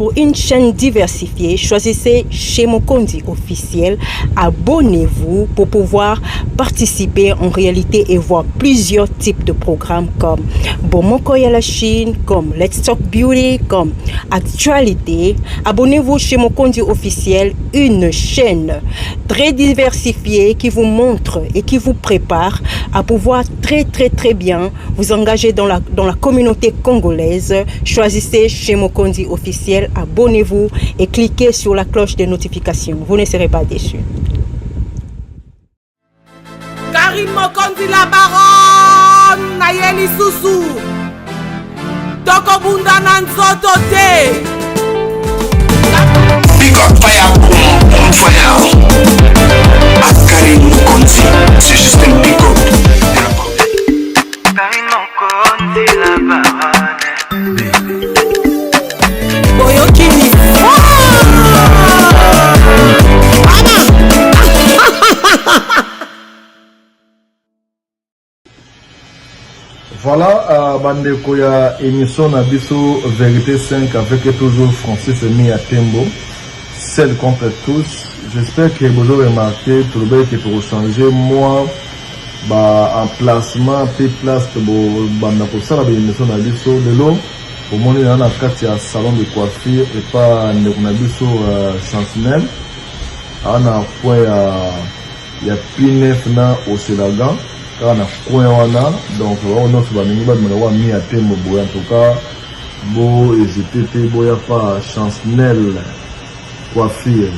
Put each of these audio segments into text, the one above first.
Pour une chaîne diversifiée, choisissez chez Mokondi officiel. Abonnez-vous pour pouvoir participer en réalité et voir plusieurs types de programmes comme Bomoko à la Chine, comme Let's Talk Beauty, comme Actualité. Abonnez-vous chez Mokondi officiel, une chaîne très diversifiée qui vous montre et qui vous prépare à pouvoir très bien vous engager dans la communauté congolaise. Choisissez chez Mokondi officiel, abonnez-vous et cliquez sur la cloche de notification. Vous ne serez pas déçus. Karim Mokondi la baronne Nayeli Susu Toko Bunda Nanzoto te Big up fire, boom, fire. Karim Mokondi, c'est juste un big up. Karim Mokondi la baronne Boyokini. Voilà, bandeko ya émission Nabiso Vérité 5 avec toujours Francis Emi Atembo, celle contre tous. J'espère que vous aurez remarqué tout le bien que pour changer moi emplacement puis place pour bandako ça la émission Nabiso de l'eau au monde dans la carte ya salon de coiffure et pas Nabiso Chantinelle. On a point ya P9 na au Sélagan. Donc on a mis à thème en tout cas beau hésiter boya pas Chantinelle coiffure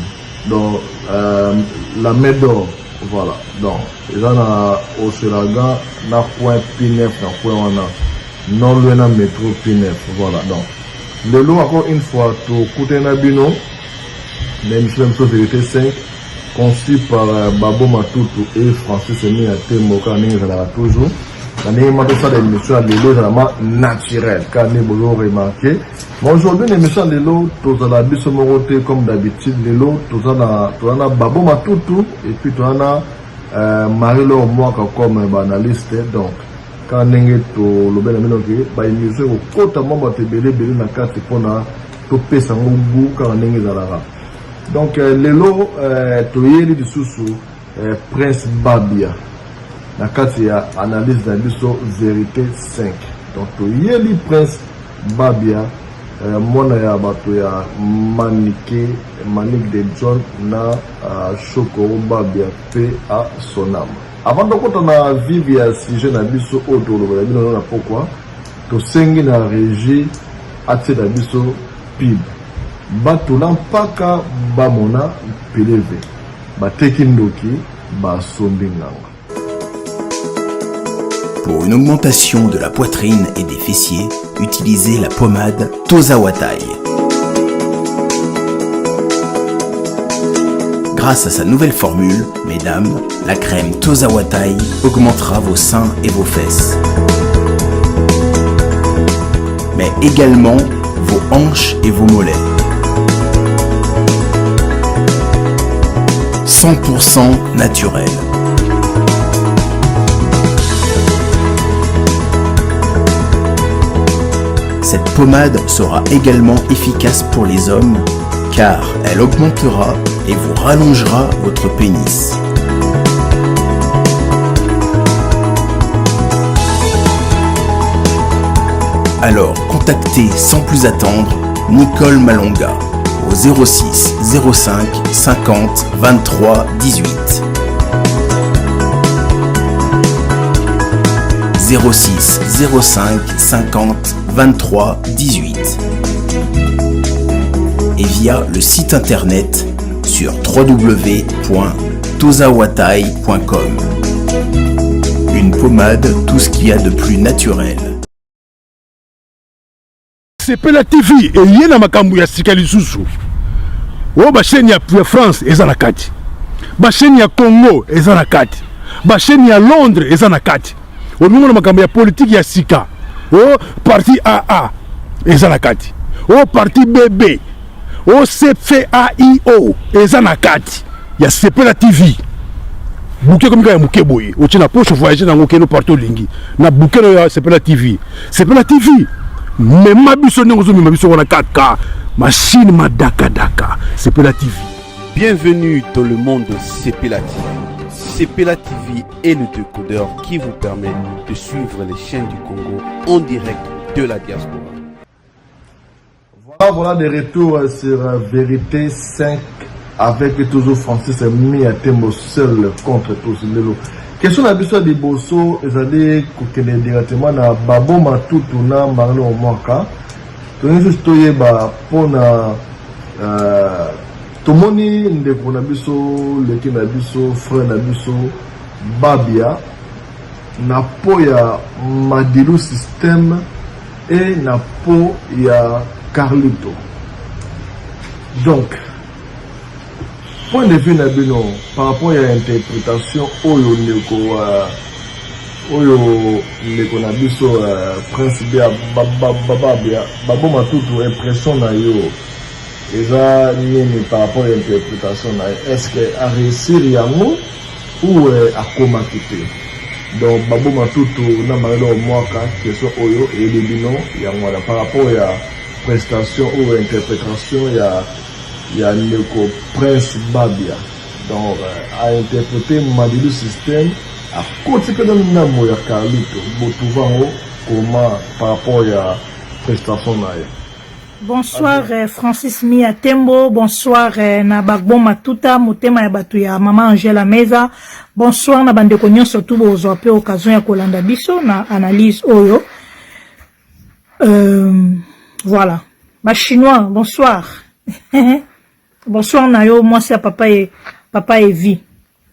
donc la main d'or voilà donc ils en a au Selaga na point P9 na point on a non loin na métro P9 voilà donc le lot encore une fois tout côté na bino l'émission Vérité 5 conçu par Babo Matutu et Francis Emi Atembo car nous allons toujours la néma de ça l'émission de l'eau vraiment naturel car nous l'avons remarqué mais aujourd'hui l'émission de l'eau tous la biso moroté comme d'habitude de l'eau tous on a Babo Matutu et puis on a Marie-Laure Mwaka comme analyste donc quand nous to le bel amino que ba émission au côté moment te belé na carte pour na to pesa ngubu car nous allons donc les lots toyeli de sous Prince Babia la carte ya analyse d'Abiso Vérité 5 donc toyeli Prince Babia mona ya bato ya Manique de John na Choko Babia paix à son âme avant de quand on a vivi à sujet d'Abiso autour de la pourquoi to sengi na régie atie d'Abiso PIB bato lampaka bamona peleve bateki ndoki basombi nganga. Pour une augmentation de la poitrine et des fessiers, utilisez la pommade Tozawatai. Grâce à sa nouvelle formule, mesdames, la crème Tozawatai augmentera vos seins et vos fesses, mais également vos hanches et vos mollets. 100% naturel. Cette pommade sera également efficace pour les hommes car elle augmentera et vous rallongera votre pénis. Alors contactez sans plus attendre Nicole Malonga au 06 05 50 23 18. 06 05 50 23 18 et via le site internet sur www.tozawatai.com. Une pommade, tout ce qu'il y a de plus naturel. C'est Pela TV et yena makambu ya sika lisusu. O ba chaîne ya France eza na kati. Ba chaîne ya Congo eza na kati. Ba chaîne ya Londres eza na kati. O mingo makambu ya politique ya sika. O parti AA eza na kati. O parti BB. O CFAIO eza na kati. Ya Sepela TV. Bouquet comme ya muke boye. O tina poche voyager na ngokeno partout lingi. Na bouquet ya Sepela TV. Sepela TV. Mais ma biso n'est pas 4K. machine Madaka Daka, Sepela TV. Bienvenue dans le monde de Sepela TV. Sepela TV est le décodeur qui vous permet de suivre les chaînes du Congo en direct de la diaspora. Voilà des retours sur Vérité 5 avec toujours Francis Miatembo seul contre tous. Question à l'histoire des Bosso, c'est-à-dire que directement na Babo Matutu na Marlo Mwaka. Tony juste pour na tomoni ndeko na biso leki na biso frère na biso Babia na po ya Madilu système et na po ya Carlito. Donc point de vue na bino par rapport à l'interprétation oyo ndeko na biso Prince Bia Babia Babo Matutu impression na yo eza nini par rapport à l'interprétation na est-ce que a réussir yango ou a komakite donc Babo Matutu na Marlo Mwaka question oyo et les bino yango par rapport à prestation ou interprétation ya ndeko Prince Babia donc a interprété Madilu système à côté que dans le ya Carlito botuvango comment par rapport à prestation na ye. Bonsoir Francis Miatembo, bonsoir na Bagbo Matuta, motema ya batu ya Mama Angela Meza, bonsoir na bandeko nyonso tout bozwa pe occasion ya kolanda biso na analyse oyo. Voilà. Ba chinois, bonsoir. Bonsoir na yo, moi c'est papa et vie.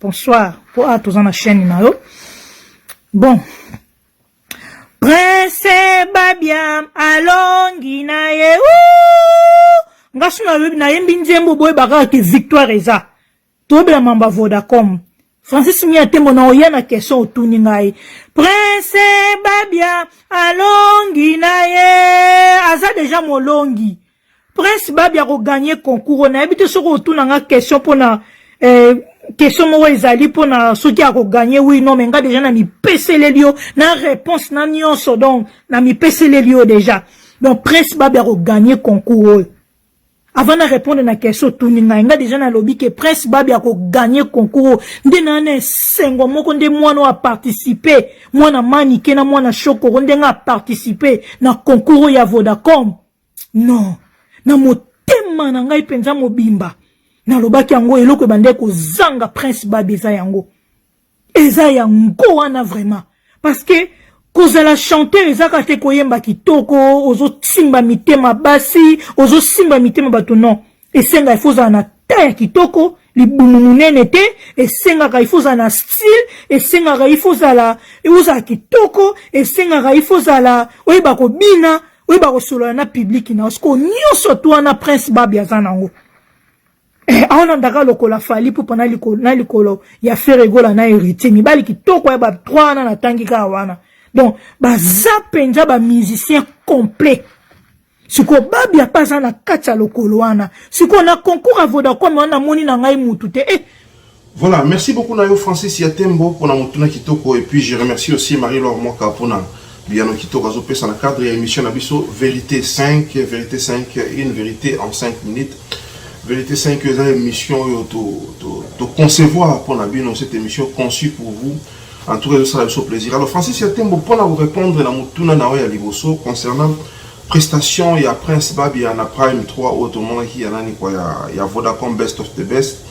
Bonsoir. Pour à tous na chaîne na yo. Bon. Prince Babia alongi na ye ngasu na ye mbinzembo boye baka ke victoire eza tobela mamba Vodacom Francis Miatembo na oya na question otuni ngai Prince Babia alongi na ye aza déjà molongi Prince Babia ko gagner concours na ebite soko otuna nga question pona question mo ezali pona soki ako gagner oui non mais nga déjà na mi peselelio na réponse na nyonso donc na mi peselelio déjà donc Prince Babia ko gagner concours avant de répondre na question tuni nga déjà na lobby que Prince Babia ko gagner concours ndena na sengo moko nde mwana a participer mwana manike na mwana shoko ndenga participer na concours ya Vodacom non na motema na ngai penza mobimba na lobaki yango eloko bande ko zanga Prince Babia eza yango wana vraiment parce que kozala chanteur ezaka te koyemba kitoko ozo simba mitema basi ozo simba mitema bato non esenga ifoza na taya kitoko libumu munene te esenga ifoza na style esenga ifoza la uza kitoko esenga ifoza la oyeba ko bina oyeba ko solo na public na osko nyonso to na Prince Babia zanango aona ndaka lokola fali pour pana likolo ya feregola na héritier mibali kitoko ya ba 3 na tangi ka wana donc baza penza ba musicien complet siko Babia paza na kacha lokolo wana siko na concours à Vodacom wana moni na ngai mutu te Voilà, merci beaucoup Nayo Francis Yatembo pour la mutuna kitoko et puis je remercie aussi Marie-Laure Mwaka pour la biano kitoko azopé sur la cadre et émission Nabiso Vérité 5, une vérité en 5 minutes. Vérité 5 est une émission de concevoir pour Nabino, cette émission conçue pour vous. En tout cas, ça a plaisir. Alors, Francis Yatembo, pour vous répondre, la Mutuna Naoya Liboso concernant prestation, il y a Prince Babia, il y a Prime 3, autrement, il y a Vodacom Best of the Best.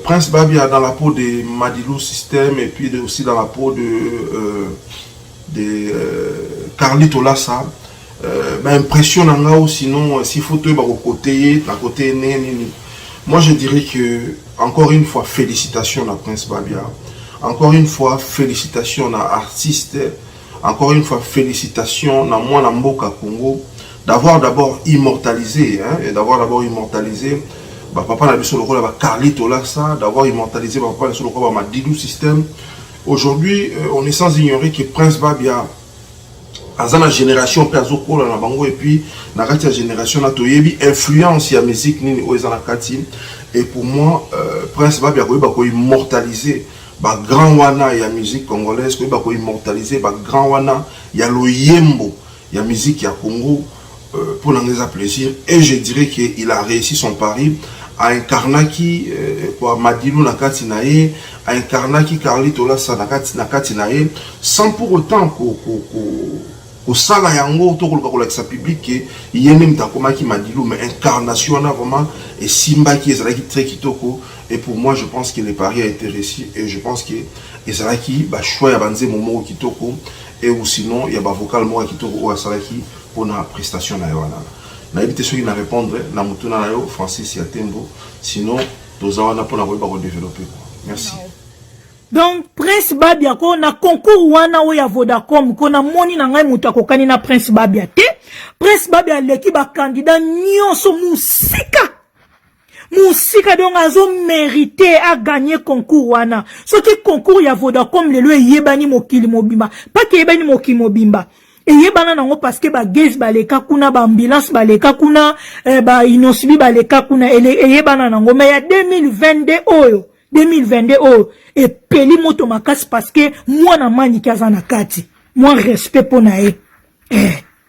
Prince Babia dans la peau de Madilu System et puis aussi dans la peau de Carlito Lassa. Impressionnant sinon s'il faut te côté moi je dirais que encore une fois félicitations à Prince Babia, encore une fois félicitations à artiste, encore une fois félicitations à moi Mboka Congo d'avoir d'abord immortalisé papa na biso lokola ba Carlito Lassa, d'avoir immortalisé papa na biso lokola ba Madilu System. Aujourd'hui on est sans ignorer que Prince Babia à la génération Pazoko na bango et puis na la génération na toyebi influence ya musique nini oezana kati et pour moi Prince Babia ko immortaliser ba grand wana ya musique congolaise ko immortaliser ba grand wana ya loyembo ya musique ya Congo pour l'anglaise plaisir. Et je dirais qu'il a réussi son pari à incarner qui Madilou Nakati Nae, à incarner qui Carlito Lassa Nakati Nae, sans pour autant qu'au sala yango autour de l'accès public il y a même takoma qui Madilou, mais incarnation là vraiment et Simba qui est très kitoko. Et pour moi je pense que le pari a été réussi et je pense que Ezalaki bah choix ya banze momo kitoko et ou sinon il y a ba vocal moi kitoko ou Ezalaki pour la prestation na wana. Na évité ceux qui n'a répondre na mutuna na yo Francis Yatembo sinon tozawana pour la développer. Merci. Donc Prince Babia ko na concours wana o ya Vodacom ko na moni na ngai mutu akokani na Prince Babia te. Prince Babia leki ba candidat nyonso musika donc azo mérité à gagner concours wana. Ce qui concours ya Vodacom le yebani mokili mobimba. Pas que yebani mokili mobimba. Et yebana nango parce que ba gaz baleka kuna ba ambulance baleka kuna ba inosibi baleka kuna et yebana nango mais ya 2022 oyo et peli moto makasi parce que moi na mani kaza na kati. Moi respect pona e.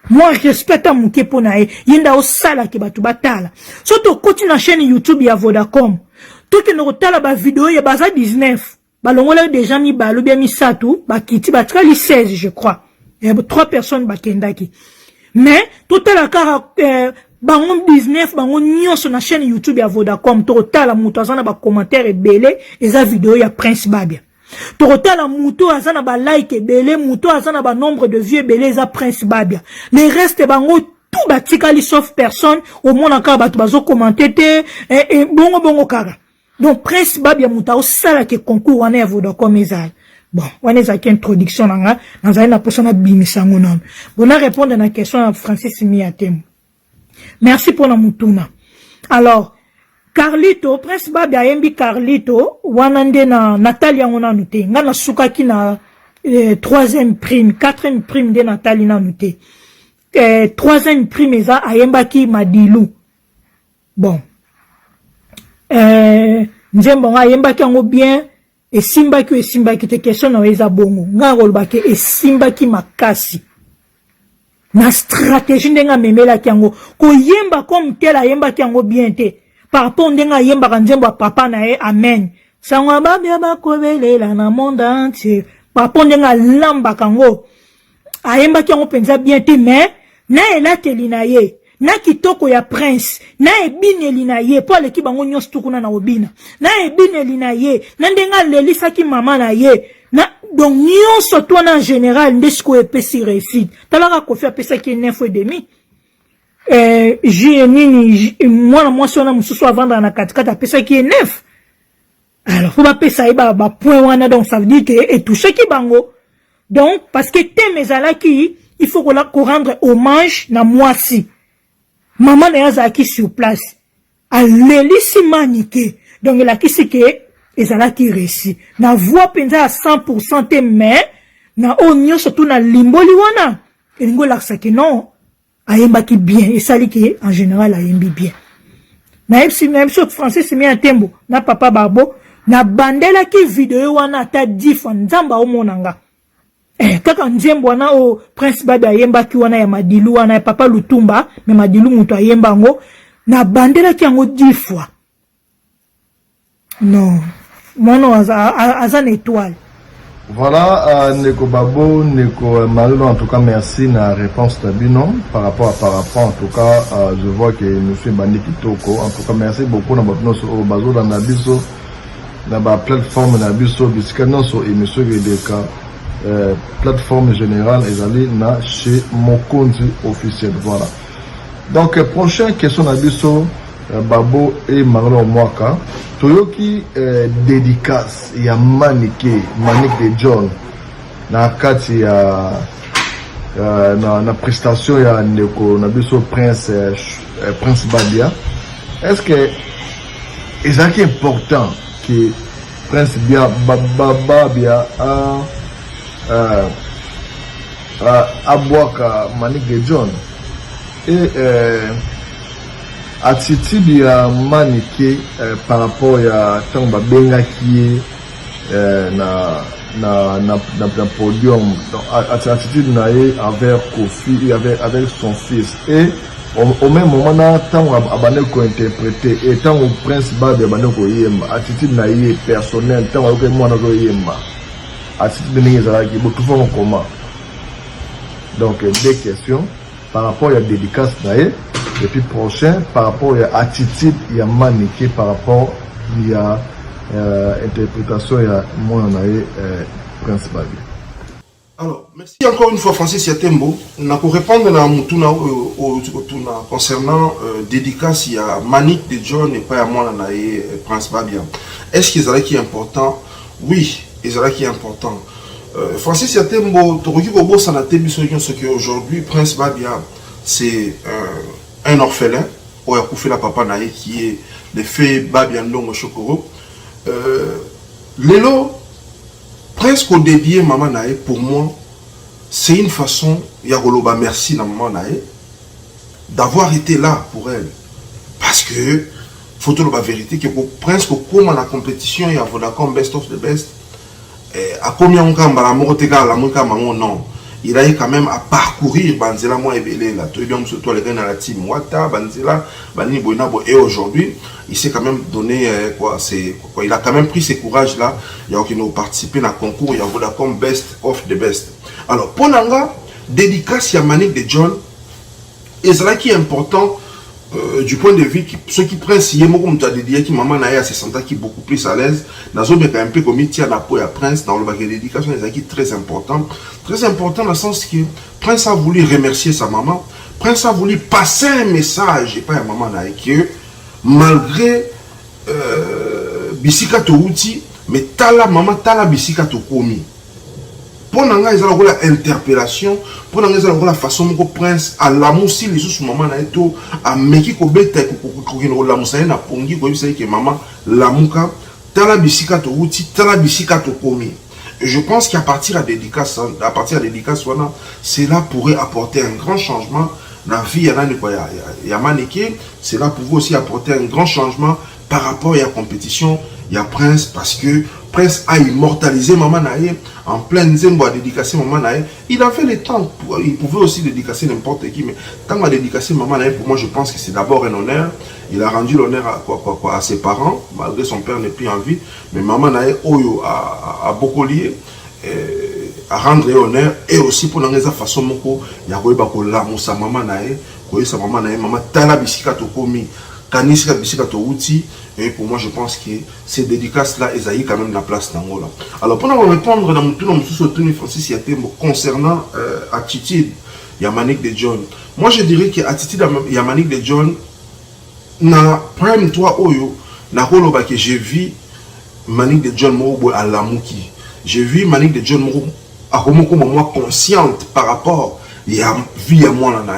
Moi respect amuke pona e. Yenda o sala ke batu batala. Soto koti na chaîne YouTube ya Vodacom. To ke no tala ba vidéo ya baza 19. Ba longola déjà mi ba lobia mi satu ba kiti ba trali 16 je crois. 3 personnes bakendaki. Mais total la car bangon 19 bangon nyon sur la chaîne YouTube ya Vodacom total la muto azana ba commentaire belé et za vidéo ya Prince Babia. Total la muto azana ba like belé muto azana ba nombre de vues belé za Prince Babia. Les restes bango tout batikali sauf personne au monde encore ba bazo commenter et bongo kara. Donc Prince Babia muta o sala ke concours wana ya Vodacom ezali. Bon, on est avec introduction là, dans une personne bimisango non. Bon, on répondre à la question de Francis Miatem. Merci pour la mutuna. Alors, Carlito, Prince Babia yembi Carlito, wanande na Natalia ngona nute. Ngana suka ki na 3e prime, 4e prime de Natalia na nute. 3e prime eza ayemba ki Madilou. Bon. Njembo ayemba ki ngo bien. Et simba ki te question na eza bongo nga rolbake e simba ki makasi na stratégie ndenga memela kiango ko yemba comme tel yemba kiango bien te par rapport ndenga yemba kanjembo papa na e amen sangwa babia ba kobelela na monde entier par rapport ndenga lamba kango ayemba kiango penza bien te mais na elateli na ye na kitoko ya prince na ebineli na ye po leki bango nyonso tukuna na obina na ebineli na ye na ndenga lelisa ki mama na ye na donc nyonso to na en général ndesko epesi réussite talaka kofi apesa ki 9,5 nini mwana mwasi wana mususu avanda na katikati apesa ki 9 alors faut ba pesa ba point wana donc ça veut dire que et toucher ki bango donc parce que thème ezalaki il faut qu'on rendre hommage na mwasi. Maman n'a qui sur place. A l'élisi manique. Donc, il a qui c'est que, et ça l'a qui réussi. Na voix penza à 100% te mais, na onyo surtout na limboli wana. Et l'ingo l'a que non. A yemba qui bien. Et ça li qui, en général, a yembi bien. Na même chose français, c'est mis un tembo. Na papa barbo. Na bandela qui vidéo wana ta dif, nzamba o monanga. Kaka njembo wana o Prince Babia yemba ki wana ya Madilou wana ya papa Lutumba mais Madilou muto yemba ngo na bandela ki ngo 10 fois non mono azan étoile. Voilà Neko Babo Neko Marilo, en tout cas merci na réponse tabino par rapport en tout cas je vois que monsieur Bandi Kitoko en tout cas merci beaucoup na botno so bazo dans na biso na ba plateforme na biso bisikano so émission Gedeka plateforme générale ezali na chez Mokonzi officiel. Voilà. Donc prochaine question na biso Babo et Marlon Mwaka toyoki dédicace ya Manique de John na kati ya na prestation ya Ndeko na biso Prince Babia. Est-ce que ezaki important que Prince Babia Abwaka Manique de John et attitude ya Manique par rapport à Tamba Benga qui na podium, attitude naïe avec Kofi avec son fils et au même moment na tant abane ko interpréter et tant au prince Babi abane ko yemba attitude na yé personnel tant ko moi na ko yemba attitude ni ezalaki bo tout fond comment. Donc deux questions par rapport à la dédicace na yé et puis prochain par rapport à l'attitude il y a maniqué par rapport il y a interprétation il y a moi na yé prince Babi. Alors, merci encore une fois Francis Yatembo. N'a pour répondre à Mutuna concernant dédicace, il y a Manik de John et pas à moi Prince Babia. Est-ce qu'ils allaient qui est important? Oui, ils allaient qui est important. Francis Yatembo, Toroki Bobo Sanate ce que aujourd'hui Prince Babia c'est un orphelin, Oyakufela Papa Naye qui est le fait Babia Ndongo Chokoro. Lelo presque au dédié Maman Nae, pour moi, c'est une façon, Yagoloba merci Maman Nae, d'avoir été là pour elle. Parce que, faut dire la vérité, que presque comme la compétition, il y a Vodacom Best of the Best, à combien on camp, la morotega, la monka, maman, non. Il a eu quand même à parcourir Banzela, moi, et Belé, là. Tout bien, surtout les gars dans la team Wata, Banzela, Bani Boinabo, et aujourd'hui, il s'est quand même donné, il a quand même pris ce courage-là. Il y a qui nous participé dans le concours, il y a Vodacom Best of the Best. Alors, pour Nanga, dédicace à Manik de John, et c'est là qui est important, du point de vue, ceux qui prennent si yemo comme tu as dédié, qui maman n'a se sentait qui beaucoup plus à l'aise, dans un un peu comme il tient la peau à Prince, dans le baguette d'éducation, c'est très important. Très important dans le sens que Prince a voulu remercier sa maman, Prince a voulu passer un message, et pas à maman n'a que malgré Bisika Touti, mais tala maman, tala Bisika Toukomi. Pour nous, ils ont la interpellation, pour nous, ils ont la façon dont Prince a l'amour si les sous maman na eto a meki ko beta ko l'amour ça na pongi ko bisa que maman l'amuka tala bisika to uti tala bisika to komi. Et je pense qu'à partir de dédicace cela pourrait apporter un grand changement dans la vie ya maneke, cela pourrait aussi apporter un grand changement par rapport à la compétition. Il y a Prince parce que Prince a immortalisé Maman Naye en pleine zembo à dédicacer Maman Naye. Il a fait le temps, il pouvait aussi dédicacer n'importe qui, mais quand il a dédicacé Maman Naye, pour moi je pense que c'est d'abord un honneur. Il a rendu l'honneur à ses parents, malgré son père n'est plus en vie, mais Maman Naye Oyo a beaucoup lié à rendre honneur et aussi pour la façon moko il y a sa Maman Naye, sa Maman Naye, Maman Tala Bisika Tokomi. Et pour moi, je pense que ces dédicaces-là, elles ont quand même la place dans l'Angola. Alors, pour nous répondre dans mon Francis Yatembo concernant attitude, Yamanik de John. Moi, je dirais que attitude Yamanik de John, na prime toi oyo, na holoba que j'ai vu Manik de John Moro à Lamouki. J'ai vu Manik de John Moro à Romoko moi consciente par rapport à la vie à moi là.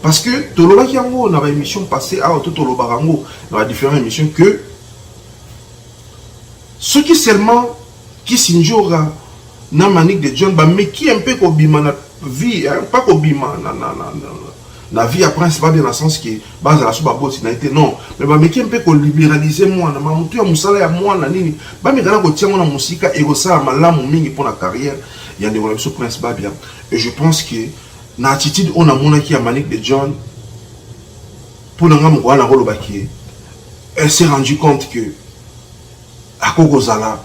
Parce que Toloba Kiango, dans l'émission passée, Toloba Rango, dans la différentes émissions, que ceux qui seulement, qui s'injurent dans Manik de John, mais qui un peu comme la vie, pas comme la vie après, c'est pas bien dans le sens que base à la sous-babot, non, mais qui un peu comme libéraliser moi, na mamutu ya musala ya moi, na nini, mais quand on tient mon musique, et ça, ma lame mingi pour la carrière, il y a des relations Prince Babia. Et je pense que l'attitude on a mon qui a Manik de John pour elle s'est rendue compte que à Kogozala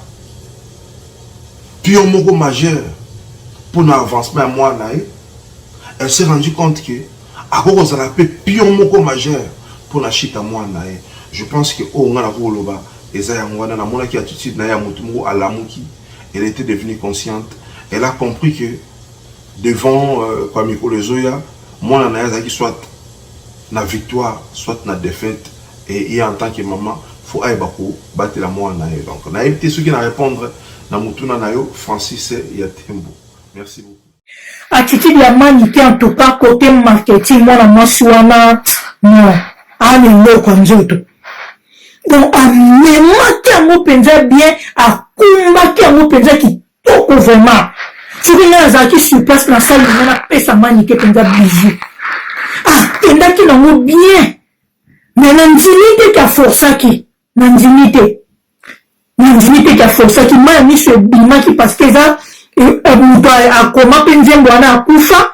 puis un mot majeur pour l'avancement à moi elle s'est rendue compte que à Kogozala peut puis un mot majeur pour la chute à moi je pense que on a la roloba et ça y a mon qui attitude na ya mutumo à l'amuki elle était devenue consciente, elle a compris que devant Kwamiko Lezoya, moi je suis soit la victoire, soit la défaite. Et en tant que maman, il faut battre la moi. Donc, naïf été ceux qui n'ont répondre dans Mutuna Nayo, Francis Yatembo. Merci beaucoup. Attitude la manité en tout cas côté marketing, moi suana non, allez comme autres. Donc, à même qui a mon penza bien, à combat qui a mon penza qui toko vraiment. Si vous avez sur place dans la salle, vous avez sa manité comme ça bisou. Ah, penda qui l'ont bien. Mais l'indignité qui a forcé qui, l'indignité qui a forcé qui m'a mis ce bima qui parce que ça, a comment penser boana à Koufa,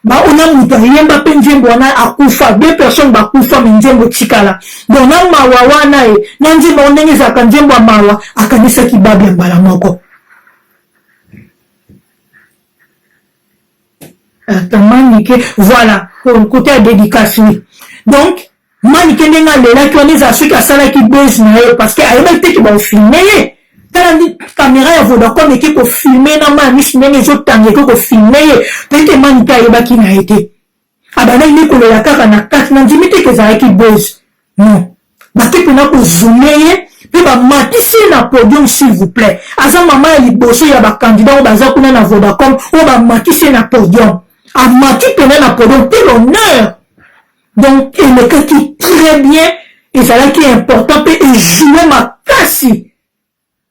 on a muta yemba pe nzembo wana akufa 2 personnes bakufa mais nzembo tikala donc na mawa wana na nzembo ndenge za kanzembo mawa akanisa kibabi mbala moko Manike, voilà, pour côté de dédicace. Donc, Manike n'est là qui on est à ceux qui a ça là qui baisse parce qu'il y a des gens qui vont filmer. Quand la caméra est Vodacom et qui peut filmer, non, mais les autres temps qui peut filmer, peut-être Manike a qui n'a été. Ah ben là, il est collé la carte na carte, n'a dit mais que ça qui baisse. Non. Bah qui peut n'a pas zoomer. Puis bah matissez na podium s'il vous plaît. À ça maman elle est bossée, il y a des candidats au bazar qu'on a na Vodacom, on va matissez na podium. À Mati pendant la podium, quel honneur! Donc, il est quelqu'un qui très bien, et ça là qui est important, peut jouer ma casse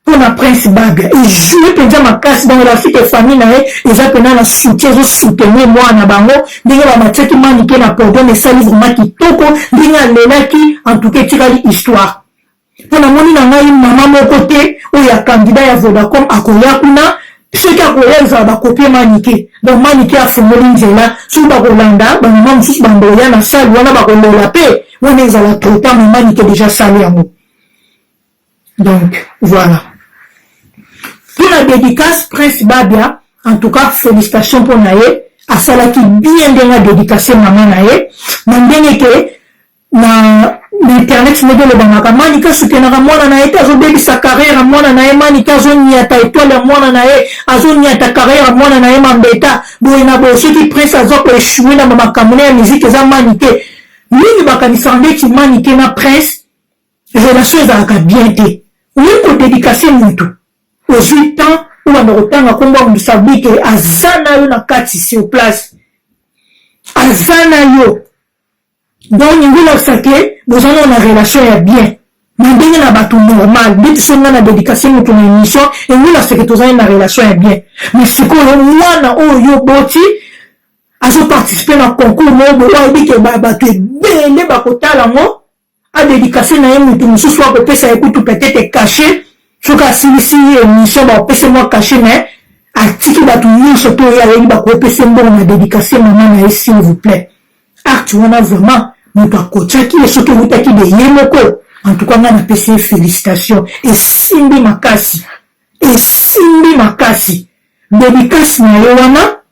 pour la prince bag. Et jouer pendant ma casse dans la fille de famille, et ça pendant la soutien, je soutenais moi en abango, déjà la matière qui m'a niqué la podium, et ça livre vraiment qui toko, déjà l'éla qui, en tout cas, tire l'histoire. Pour la monnaie, n'a eu maman mon côté, où il y a candidat à Vodacom, à Koyakuna, ceux qui ont copié Manike. Donc Manike a fait Molinzela, sous Bagolanda, Banamam sous Bandoya, na salle, wana Bagolo la paix, wana ils ont trop temps, mais Manike déjà salé à nous. Donc, voilà. Pour la dédicace, Prince Babia, en tout cas, félicitations pour Naye, à celle qui bien la dédicacé maman Naye, mandenge que, na internet mede le banaka Manike soutenaka mwana na ye azobebisa carrière mwana na ye Manike azoniata étoile mwana na ye azoniata carrière mwana na ye mambeta boye na boye soki prince azoko échouer na makambo ya musique eza Manike nini bakanisa ndeti Manike na prince relation ezalaka bien te oyi kodédicace mutu ozwi temps oyo bakotanga kombo ya mosabi ke aza na yo na kati sur place aza na yo. Donc, il a fait que vous avez une relation bien. Mais il y a un bateau normal. Dès que vous avez une dédication de une émission, et vous avez fait que vous avez une relation bien. Mais ce que vous avez participé dans le concours, vous avez dit que vous avez bien à dédication à un mouton, soit que ça écoute peut-être caché, soit que si l'émission va moi caché, mais à titre de surtout il y a une dédication maman s'il vous plaît. Tu en as vraiment, mais par contre, qui est ce que vous avez dit, en tout cas, on a appelé félicitations. Et Simbi Makasi. Et Simbi Makasi. Dédicace na yowana,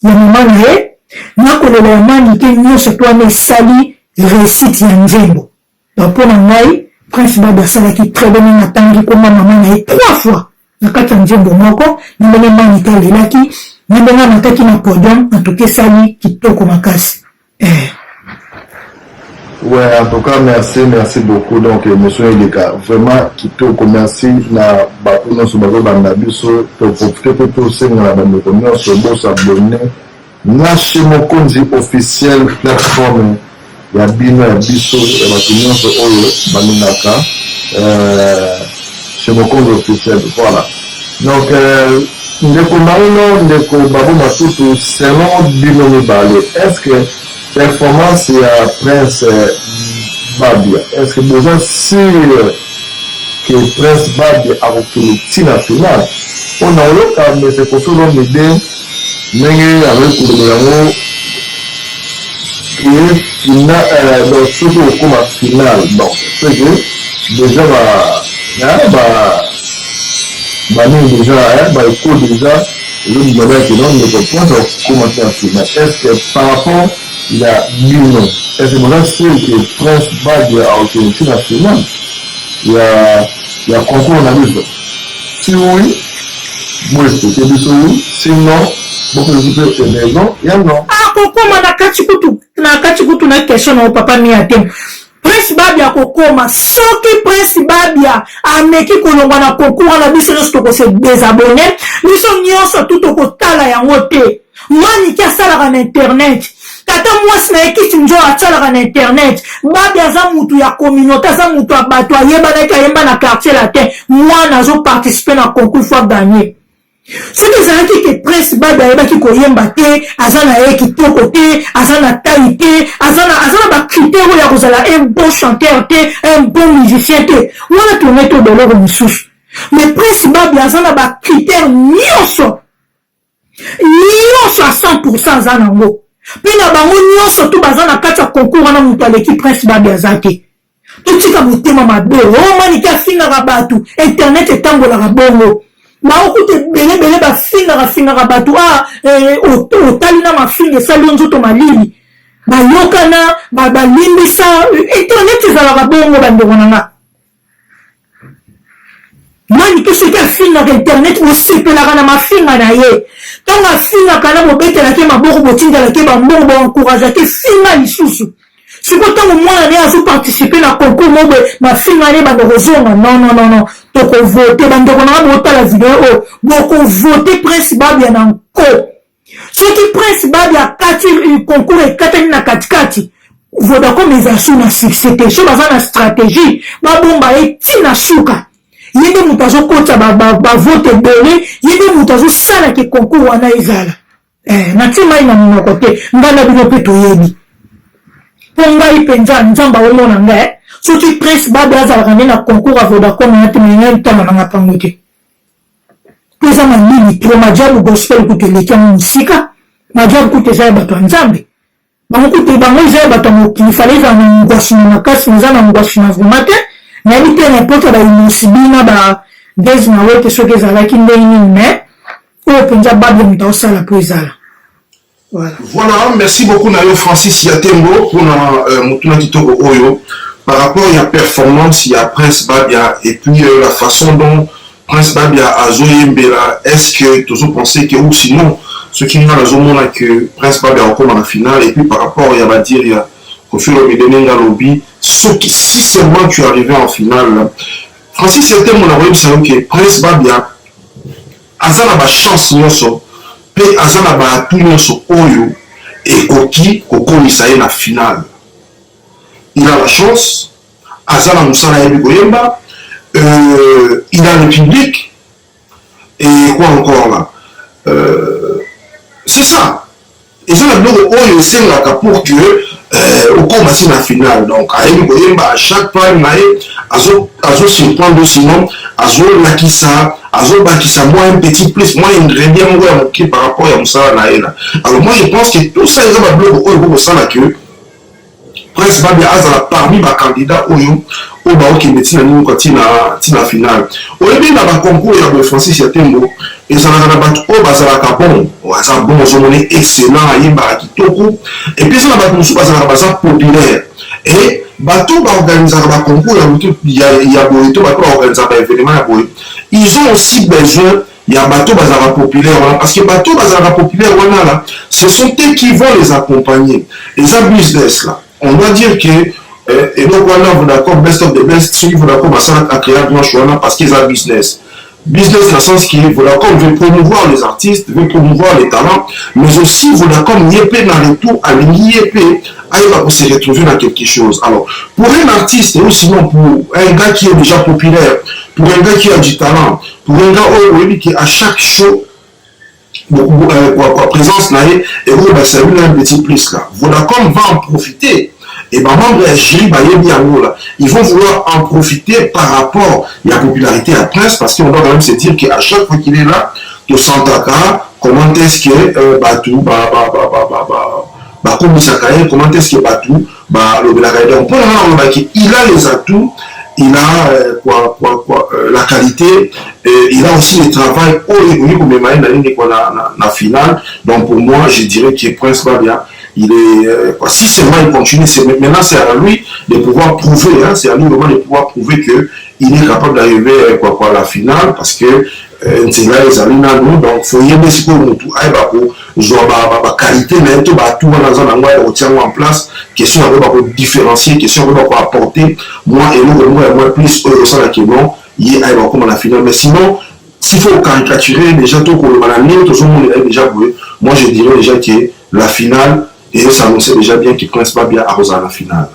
ya maman na ye, na kolela Manike nyo se toi ne sali réussite ya nzembo. Donc, pour ngai, Prince Babia salaki très bien natangi comme maman na ye 3 fois. Na kati ya nzembo moko, ndenge Manike alelaki, ndenge mataki na podium, en tout cas, sali kitoko makasi. Ouais, en tout cas, merci beaucoup. Donc, monsieur Elika, vraiment, kitoko, merci na bakuno sur bago bandabiso, pour profiter pour tout ça, na bandabiso, sur beau s'abonner, na chez mon compte officiel plateforme, ya bino, ya biso, ya bakuno sur Olo, Baminaka, chez mon compte officiel, voilà. Donc, ndeko Marino, ndeko Babo Matutu, selon bino Mibale, est-ce que performance ya Prince Babia, est-ce que besoin sûr que Prince Babia a obtenu la finale? On a eu quand même ce qu'on fait l'idée, mais avec le numéro qui est final, donc surtout comme finale. Donc, c'est que déjà écoute déjà le modèle qui donne le point de commencer à finale. Est-ce que par rapport il y a Bino, est-ce que vous sûr que Prince Babia a obtenu la finale? Il y a concours en avis. Si oui, moi je peux dire oui. Sinon, beaucoup de gens ont raison, il y a non. Ah, concours, na kachikutu na question na papa miatem. Prince Babia kokoma, soki Prince Babia ameki kolongwa na concours na biso nyonso ko se désabonner, biso nyonso tout ko tala yango te. Manike asalaka na internet. Tata mwasi na ekiti njo asalaka na internet. Babia aza mutu ya communauté, aza mutu ya bato ayebana yemba na quartier latin. Mwana azo participer na concours fois gagner. Ce qui est que Prince Babia ayebaki koyemba te, aza na ye kitoko te, aza na taille te, aza na ba critère ya kozala un bon chanteur te, un bon musicien te. Wana tourner to doloro misusu. Mais Prince Babia aza na ba critère nyonso. Nyonso à 100% aza nango. Puis na bango nyonso to baza na kati ya concours na mutu aleki Prince Babi azate. Totika motema mabe, o mani ka finga batu, internet etambolaka bongo. Na okute bele ba finga batu otali na mafinga sali nzoto malili. Ba yokana ba limbisa internet ezalaka bongo bandeko nanga. Mani ke sika finga internet osepelaka na mafinga na ye. Tanga finga kana mobetela ke maboko botinda ke ba mbongo ba encourager ke finga lisusu. Si pourtant moi on a participé à concours moi ma fille année ba rozonga non to ko voter bando ko na bota la vidéo ko voter Prince Babi na ko ce qui Prince Babi a kati concours et katani na katikati Vodacom les asu na succès so baza na stratégie ba bomba et tina shuka yende mutazo kota ba voter belé yende mutazo sala ke concours wana ezala na tima ina mon côté ngana bino peto yebi Pongai penza nzamba omona nga soki Prince Babi azalaka nde na concours à Vodacom na temenya ntama na ngapangote pesa manini pro majabu gospel kuteleka musika majabu kuteza bato nzambe bango bango za bato mokili faleza na ngwashi na makasi nzana ngwashi na vumate na bite na poto ba imusibina ba des na wote soki ezalaki ndeni mais o penza Babi mtaosala po ezala. Voilà, merci beaucoup Nayo Francis Yatembo pour Mutuna Kitoko Oyo. Par rapport à la performance, il y a Prince Babia et puis la façon dont Prince Babia a joué Mbela. Est-ce que tu as pensé que ou sinon, ce qui est à la zone là que Prince Babia encore dans la finale et puis par rapport il va dire il y a Kofi Olomide lobby, si seulement tu es arrivé en finale, Francis Yatembo on a voulu savoir que Prince Babia a ça la chance non pe azana ba tout nyonso oyo et koki kokomisa ye na finale. Il a la chance, azana musala yebi koyemba, il a le public et quoi encore là. C'est ça. Et ça la bloc oyo sengaka pour que au combat na finale. Donc ayebi koyemba à chaque fois nae azo surprendre sinon azo lakisa azo bakisa moi un petit plus moi ingrédient moi qui par rapport à Moussa Naïla. Alors moi je pense que tout ça ils ont bloqué au niveau ça là que Prince Babi azala parmi les candidats au bao qui mettent na nous quand na finale. Au début na ba concours ya de Francis Yatembo et ça na ba au bazala kapon ou azala bon zomoné excellent yeba kitoko et puis ça na ba musu bazala bazala populaire et bateau va organiser un concours, il y a bateau va organiser un événement. Ils ont aussi besoin, il y a bateau bazar populaire, parce que bateau bazar populaire, là, ce sont eux qui vont les accompagner. Les business là, on doit dire que et donc voilà, vous d'accord, best of the best, ceux qui vous d'accord, à créer un choix parce qu'ils ont business. Business dans le sens qu'il Vodacom veut promouvoir les artistes, veut promouvoir les talents, mais aussi Vodacom yépé dans le tout à l'IEP, il va se retrouver dans quelque chose. Alors, pour un artiste, et aussi non pour un gars qui est déjà populaire, pour un gars qui a du talent, pour un gars qui à chaque show, présence là, et c'est un petit plus là. Vodacom va en profiter. Et ben, membre ils vont vouloir en profiter par rapport à la popularité à Prince, parce qu'on doit quand même se dire qu'à chaque fois qu'il est là, de Santaka, comment est-ce que Batou, comment est-ce que Batou, on peut voir qu'il a les atouts, il a la qualité, il a aussi le travail au la finale. Donc pour moi, je dirais que Prince Babia, il est, si seulement il continue, maintenant c'est à lui de pouvoir prouver, c'est à lui vraiment de pouvoir prouver qu'il est capable d'arriver à la finale, parce que c'est là les amis donc il faut y aller pour jouer la qualité, mais tout en place, question à différencier, question à apporter, moi plus que non, il est comme la finale, mais sinon, s'il faut caricaturer déjà tout le monde est déjà joué, moi je dirais déjà que la finale, et ça annonçait déjà bien qu'il ne connaissent pas bien à la finale.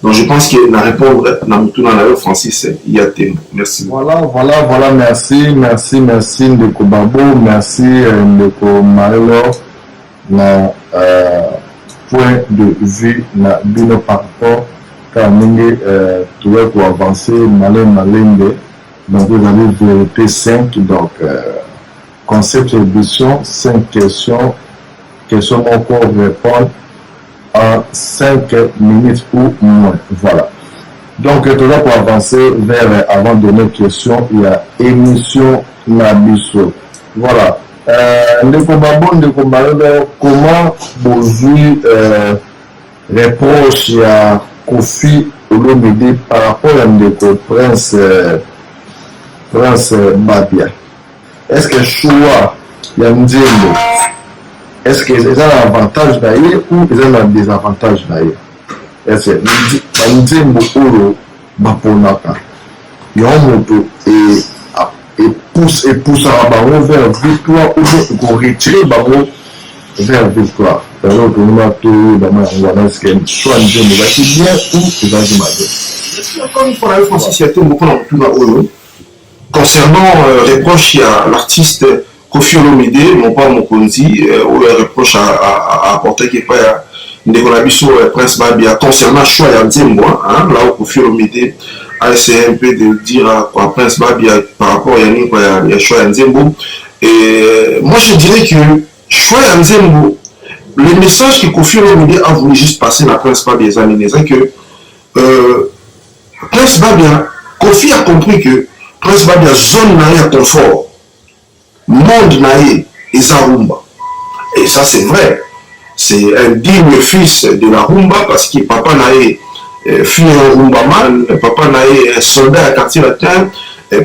Donc je pense que la réponse à Francis Yatembo. Merci. Voilà, merci Ndeko Babo, merci Ndeko Mario, na point de vue na bino par rapport car tu veux pour avancer malende. Donc vous avez vérité 5, donc concept d'édition, 5 questions encore répondre en 5 minutes ou moins. Voilà. Donc, toujours pour avancer vers, avant de nos questions, il y a émission Nabiso. Voilà. Comment vous reproche à Kofi Olomide par rapport à Prince Babia? Est-ce que choix il y a un Nzembo? Est-ce que c'est un avantage d'ailleurs ou c'est un désavantage d'ailleurs? Est-ce que Nzembo Olo Baponaka Yomoto et pousse à Baron vers victoire ou qu'on retire Baron vers victoire? Alors, pour nous, est-ce que soit Nzembo va être bien ou c'est un mal? Encore une fois, Francis, il y a beaucoup de concernant reproche à l'artiste Kofi Olomide, mon père Mokonzi, ou reproche à apporter qui n'est pas Ndekolabiso Prince Babia concernant choix à Nzembo, là où Kofi Olomide a essayé un peu de dire à Prince Babia par rapport à choix à Nzembo. Et moi je dirais que choix à Nzembo, le message que Kofi Olomide a voulu juste passer à Prince Babia des années, c'est que Prince Babia, Kofi a compris que Prince Babia zone n'a confort, monde n'a et sa rumba. Et ça c'est vrai. C'est un digne fils de la rumba parce que papa n'a fut un rumbaman, papa n'a un soldat à quartier latin.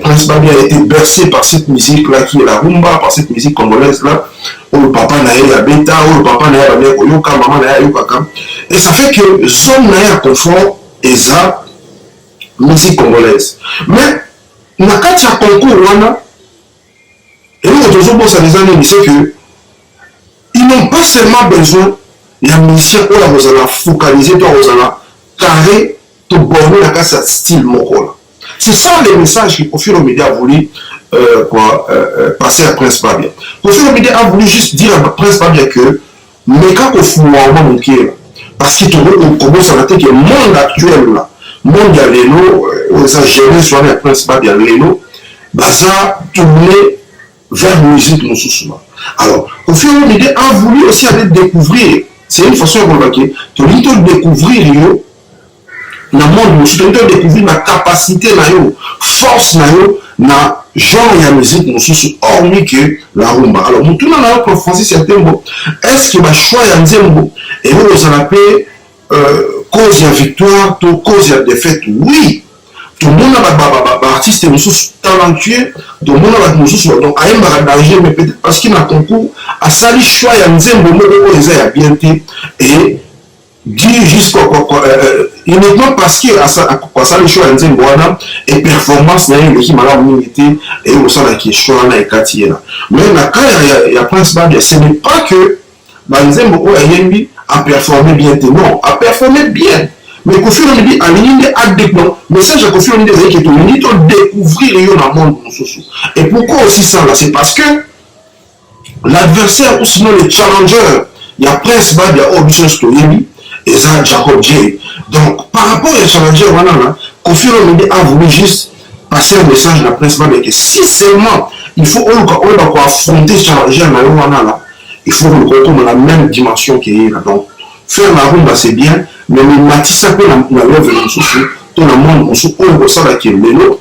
Prince Babia a été bercé par cette musique là qui est la rumba, par cette musique congolaise là, où le papa n'a la bêta, où le papa n'a la yoka, maman n'a yoka. Et ça fait que zone n'a confort et ça musique congolaise. Mais nakati ya concours wana et nous toujours ça les années c'est que ils n'ont pas seulement besoin il y a musicien où la vous allez focaliser toi vous allez carré tout borner la casse style moko. C'est ça le message que Kofi Olomide a voulu passer à Prince Babia. Kofi Olomide a voulu juste dire à Prince Babia que mais quand Kofi Olomide manqué parce qu'il commence à noter que le monde actuel là monde ya lelo ça géré sur la Prince Babia lelo baza tourner vers musique nous sous. Alors Kofi Olomide a voulu aussi aller découvrir, c'est une façon de remarquer, tu dois découvrir yo na monde nous tu dois découvrir la capacité na yo, force na yo na genre ya musique nous sous hormis que la rumba. Alors nous tout na pour Francis Yatembo, est-ce que ma choix ya Nzembo et nous on appelle cause de victoire, tout cause de défaite, oui. Tout le monde a un artiste talentueux, tout le monde a un donc à un danger, mais peut-être parce qu'il a un concours, à sali choix, il y a un Nzembo, il y a bien été, et dire jusqu'au uniquement parce qu'il a sali choix, il y a un Nzembo, et performance, il y a une équipe à l'unité, et au sein de la choix, il y a un quartier. Mais quand il y a Prince Babia, ce n'est pas que Nzembo, a performé bien, non, a performé bien. Mais Kofi Olomide a ligne à déclin. Message à Kofi Olomide c'est que tu dois découvrir le monde. Et pourquoi aussi ça là? C'est parce que l'adversaire ou sinon le challenger, il y a Prince Babia, Obichon Stoyemi et ça Jacob J. Donc par rapport au challenger, voilà, Kofi Olomide a voulu juste passer un message à Prince Babia que si seulement il faut affronter ce challenger là, il faut le retrouver dans la même dimension qu'il est là. Donc, faire la rumba c'est bien, mais le matisse un peu la lèvre de souci, tout le monde, on se ouvre ça là qui est l'élo,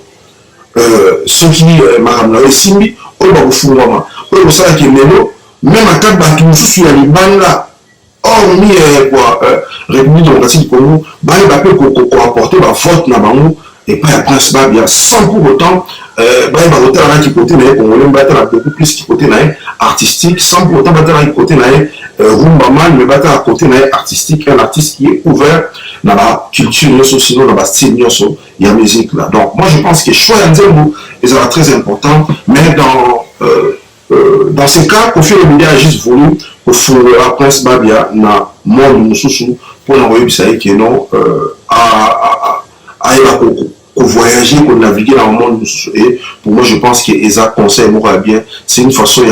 ceux qui, madame la Simbi, on va vous foutre, on va ça là qui est l'élo, même à 4 bateaux, on se les bandes là, hormis République démocratique du Congo, bah il va peut apporter la faute dans le et pas à Prince Babia, sans pour autant, bah il va voter là qui côté là, on va battre beaucoup plus qui côté là, artistique, sans pour autant battre là qui côté là, rumbaman, mais battre à côté là, artistique, un artiste qui est ouvert dans la culture, sinon dans la style, il y a la musique là. Donc moi je pense que choix Nzembo est très important, mais dans ce cas, Kofi Olomide a juste voulu pour Prince Babia na monde mususu pour envoyer ça qui non à voyager, pour naviguer dans le monde. Et pour moi, je pense que Eza conseil moral bien. C'est une façon,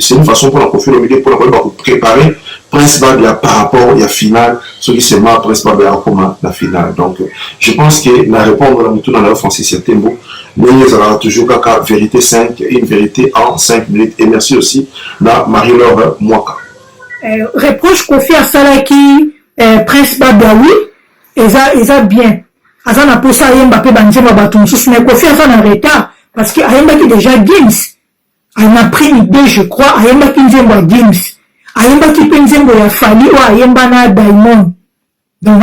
c'est une façon pour la Kofi Olomide pour préparer Prince Babia par rapport à la finale, ce qui se met Prince Babia comme la finale. Donc, je pense que la réponse dans la Francis Yatembo, mais il y aura toujours qu'à vérité 5 et une vérité en 5 minutes. Et merci aussi à Marie-Laure Mwaka. Reproche Kofi à Salaki, Prince Babia oui eza bien aza na posa ayemba pe banzembo bato mosusu mais Kofi aza na retard parce que ayembaki déjà Gims a pris idée je crois ayembaki nzembo ya Gims ayembaki pe nzembo ya Fally oyo ayemba na Diamond donc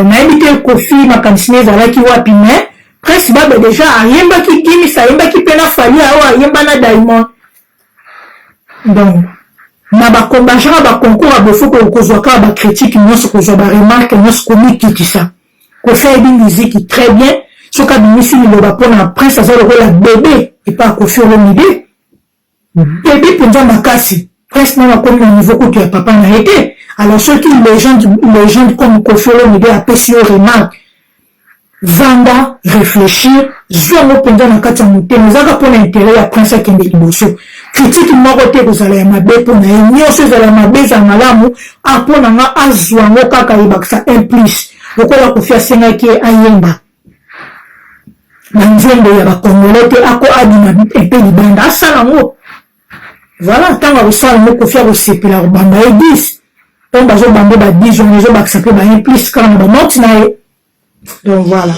nayebi te Kofi makanisi ezalaki wapi mais Prince Babia déjà ayembaki Gims ayembaki pe na Fally oyo ayemba na Diamond donc na bakombashaka bakoncours abofoko kozwaka bakritique nyonso kozwa baremarke nyonso komikitisa Kofi ayebi miziki très bien soki abimisi liloba mpona Prince aza lokola bebe epa Kofi Olomide bebe mpenza makasi Prince nana akomi na niveau kutu ya papa na ye te alors soki légende comme Kofi Olomide apesi yo remarque vanda réfléchir zwango mpenza na kati ya motema ezaka mpona intérêt ya Prince akende liboso critique moko te kozala ya mabe mpona ye nyonso ezala ya mabe eza malamu apona nga azwango kaka yebakisa un plus lokola Kofi asengaki ayemba na nzembo ya bakongole te ako abima epe libanda asala yango voilà ntango akosala yango Kofi akosepela kobamba ye 10 ntango bazobamba ba 10 jours ezobakisa mpe ba 1 plus kaka na banoti na ye donc voilà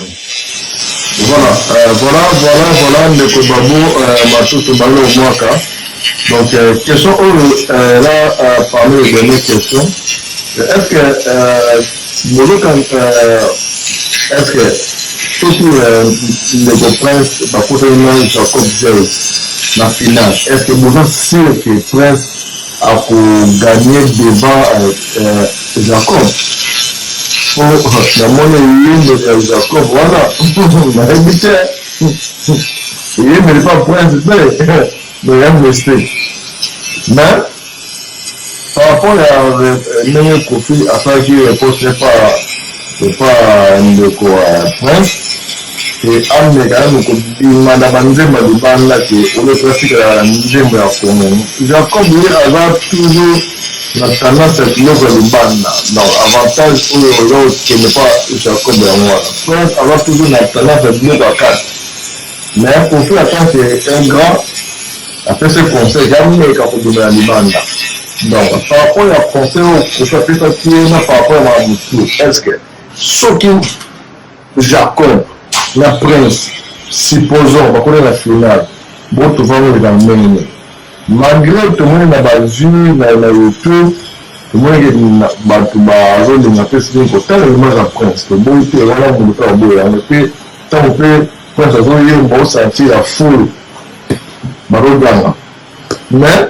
voilà ndeko babo matutu bango mwaka donc question là parmi les dernières questions est-ce que soki ndeko Prince bakutani na Jacob Zero na finale est-ce que boza sûr que Prince akogagner devant Jacob namoni yimbo ya Jacob wana nayebi te yimbo pas Prince te mais ya mistake mais par rapport à ndenge Kofi asalaki réponse pas ndeko Prince et ameka yango kobima na banzembo libanda ke olotoasikala na nzembo ya Congo Jacob ye aza toujours na tendance ya biloko ya libanda donc avantage oyo ozokende pa Jacob yango wana Prince aza toujours na tendance ya biloko ya kati mais Kofi en tant qu'un grand apesi conseil yameka kobima ya libanda donc par rapport ya conseil oyo Kofi apesaki ye na par rapport ya motu est-ce que soki Jacob na Prince supposons bakole na finale botovamo eza ndenge malgré tomoni na bazwi na YouTube tomoni bato bazolinga mpe sili kotala image ya Prince toboyi te wana moluka baboyi yango mpe ntango mpe Prince azoyemba osentir ya foule bazoganga mais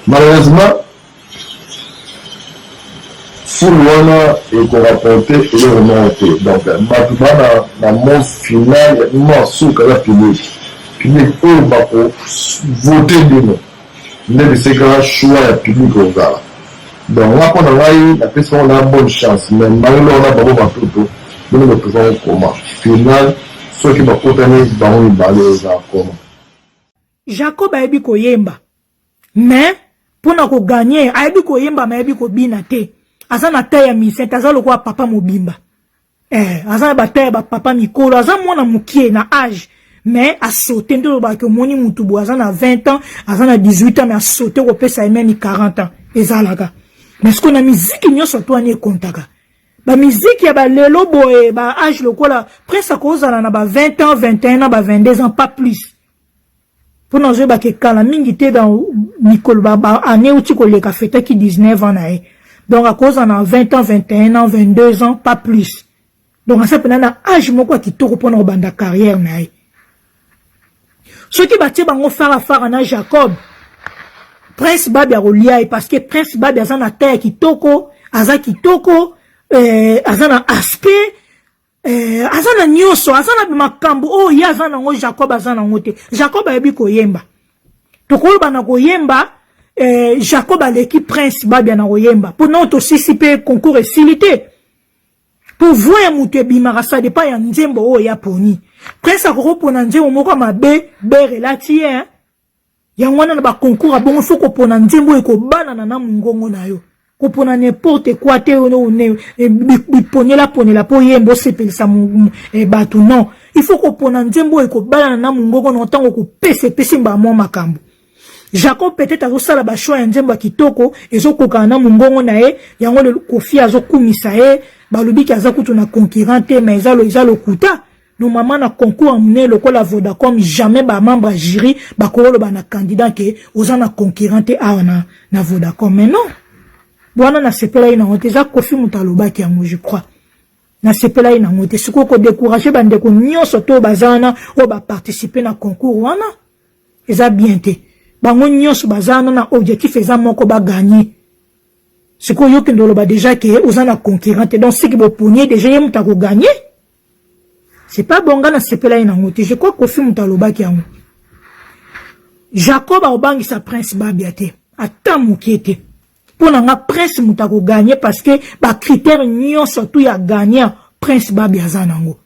malheureusement foule wana ekorapporte eloko moko te donc bato bana na mot final ya mimo asuka ya public oyo bakovote bino nde bisekaka choix ya public ozala donc nga mpo na ngai napesi bango na bonne chance mais mangelo wana bango batoto bino bopesanga koma final soki bakotani bango mibale ezala koma Jacob ayebi koyemba mais mpona koganye ayebi koyemba ma ayebi kobina te aza na taille ya misete aza lokola papa mobimba aza na bataille ya bapapa mikolo aza mwana mokie na âge mais asaute nde olobaki omoni mutu boye aza na 20 ans aza na 18 ans mais asaute kopesa ye memi 40 ans ezalaka mais sikoyo na miziki nyonso to wana ekontaka bamiziki ya balelo boye ba âge lokola Prince akozala na ba 20 ans 21 ans ba 22 ans pas plus mpona ozoyebaka ekala mingi te dans mikolo ane uti koleka fetaki 19 ans na ye donc akozala na 20 ans 21 ans 22 ans pas plus donc asa pena na âge moko ya kitoko mpona kobanda carrière na ye soki batie bango fara na Jacob Prince Babia kolia ye parce que Prince Babia aza na taille ya kitoko aza kitoko aza na aspect aza na nyonso aza na makambo oyo ye aza nango Jacob aza nango te Jacob ayebi koyemba tokoloba na koyemba Jacob aleki Prince Babia na koyemba mpona tosisi mpe concours esili te pour voir mutu ebimaka ça dépend ya nzembo oyo ya poni Prince akokopona nzembo moko mabe berelati ye yango wana na baconcours abongo fo kopona nzembo ekobanana na mongongo na yo kopona n'importe quoi te biponela po yembo sepelisa bato non il faut kopona nzembo ekobanana na mongongo na ntango kopesa mba mo makambo Jacob peut-être azosala ba choix ya nzembo kitoko ezokoka na mungongo na ye yango le Kofi azokumisa ye balobi ki aza kutu na concurrente mais ezalo kuta normalement na concours amné lokola Vodacom jamais ba membre jury ba kololo ba na candidat ke oza na concurrente na Vodacom mais non bwana na sepela ina ngote za Kofi mutaloba ki yango je crois na sepela ina ngote siko ko décourager bande ko nyonso to bazana o ba participer na concours wana eza bien te bango nyonso bazana na objectif eza moko ba gagner siko yo kendolo ba déjà que oza na concurrente donc c'est que bo ponier déjà yem ta ko gagner c'est pas bon na sepela ina ngote je crois Kofi mutaloba ki yango Jacob a obangi sa prince babiate ata mokete pour nga prince mutako gagner parce que ba critère nyon surtout ya gagner prince babia nango.